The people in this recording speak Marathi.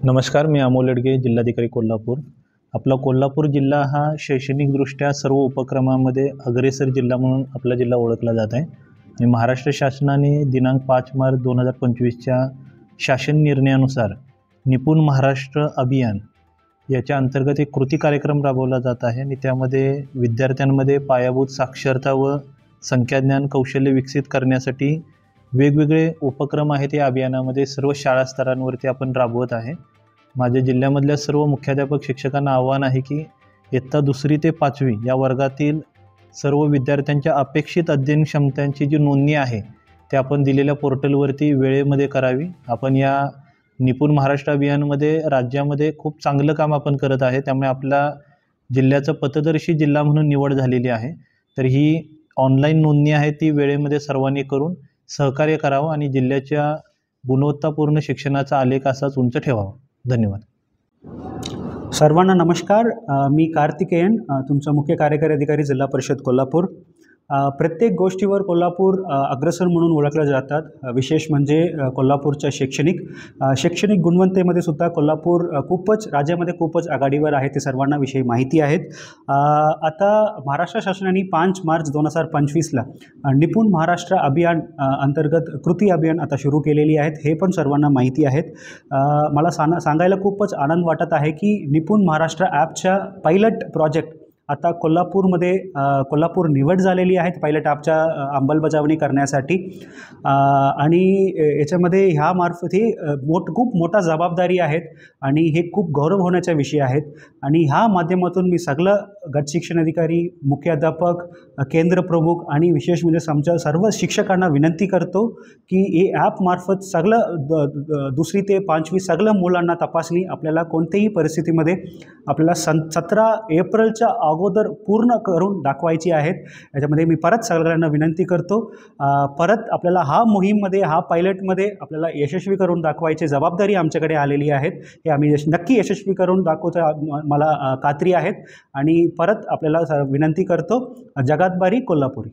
नमस्कार, मी अमोल अडगे, जिल्हाधिकारी कोल्हापूर। आपला कोल्हापूर जिल्हा हा शैक्षणिकदृष्ट्या सर्व उपक्रमांमध्ये अग्रेसर जिल्हा म्हणून आपला जिल्हा ओळखला जात आहे आणि महाराष्ट्र शासनाने दिनांक 5 मार्च 2025च्या शासन निर्णयानुसार निपुण महाराष्ट्र अभियान याच्या अंतर्गत एक कृती कार्यक्रम राबवला जात आहे आणि त्यामध्ये विद्यार्थ्यांमध्ये पायाभूत साक्षरता व संख्याज्ञान कौशल्य विकसित करण्यासाठी वेगवेगळे उपक्रम आहेत। या अभियानामध्ये सर्व शाळा स्तरांवरती आपण राबवत आहे। माझ्या जिल्ह्यामधल्या सर्व मुख्याध्यापक शिक्षकांना आव्हान आहे की इयत्ता 2री ते 5वी या वर्गातील सर्व विद्यार्थ्यांच्या अपेक्षित अध्ययन क्षमतांची जी नोंदणी आहे ते आपण दिलेल्या पोर्टलवरती वेळेमध्ये करावी। आपण या निपुण महाराष्ट्र अभियानामध्ये राज्यामध्ये खूप चांगलं काम आपण करत आहे, त्यामुळे आपला जिल्ह्याचं पथदर्शी जिल्हा म्हणून निवड झालेली आहे। तर ही ऑनलाईन नोंदणी आहे ती वेळेमध्ये सर्वांनी करून सहकार्य करावं आणि जिल्ह्याच्या गुणवत्तापूर्ण शिक्षणाचा आलेख असाच उंच ठेवावा। धन्यवाद। सर्वांना नमस्कार, मी कार्तिकेयन, तुमचा मुख्य कार्यकारी अधिकारी जिल्हा परिषद कोल्हापूर। प्रत्येक गोष्टीवर कोल्हापूर अग्रेसर म्हणून ओळखले जातात। विशेष म्हणजे कोल्हापूरच्या शैक्षणिक गुणवत्तेमध्ये सुद्धा कोल्हापूर राज्यामध्ये खूपच आघाडीवर आहे, ते सर्वांना विषयी माहिती आहेत। आता महाराष्ट्र शासनाने 5 मार्च 2025ला निपुण महाराष्ट्र अभियान अंतर्गत कृती अभियान आता सुरू केलेली आहेत, हे पण सर्वांना माहिती आहेत। मला सांगायला खूपच आनंद वाटत आहे की निपुण महाराष्ट्र ॲपच्या पायलट प्रोजेक्ट आता कोल्हापूर निवड झालेली आहे पायलट ॲपच्या अंमलबजावणी करण्यासाठी। आणि याच्यामध्ये ह्यामार्फत ही खूप मोठा जबाबदारी आहेत आणि हे खूप गौरव होण्याचा विषय आहेत। आणि ह्या माध्यमातून मी सगळं गट शिक्षण अधिकारी, मुख्याध्यापक, केंद्र प्रमुख आणि विशेष म्हणजे आमच्या सर्व शिक्षकांना विनंती करतो की हे ॲपमार्फत सगळं 2री ते 5वी सगळ्या मुलांना तपासणी आपल्याला कोणत्याही परिस्थितीमध्ये आपल्याला 17 एप्रिलच्या अगोदर पूर्ण करून दाखवायची आहेत। याच्यामध्ये मी परत सगळ्यांना विनंती करतो, परत आपल्याला हा मोहीममध्ये पायलटमध्ये आपल्याला यशस्वी करून दाखवायची जबाबदारी आमच्याकडे आलेली आहे। हे आम्ही नक्की यशस्वी करून दाखवतो, मला खात्री आहेत। आणि परत आपल्याला विनंती करतो, जगात बारी कोल्हापुरी।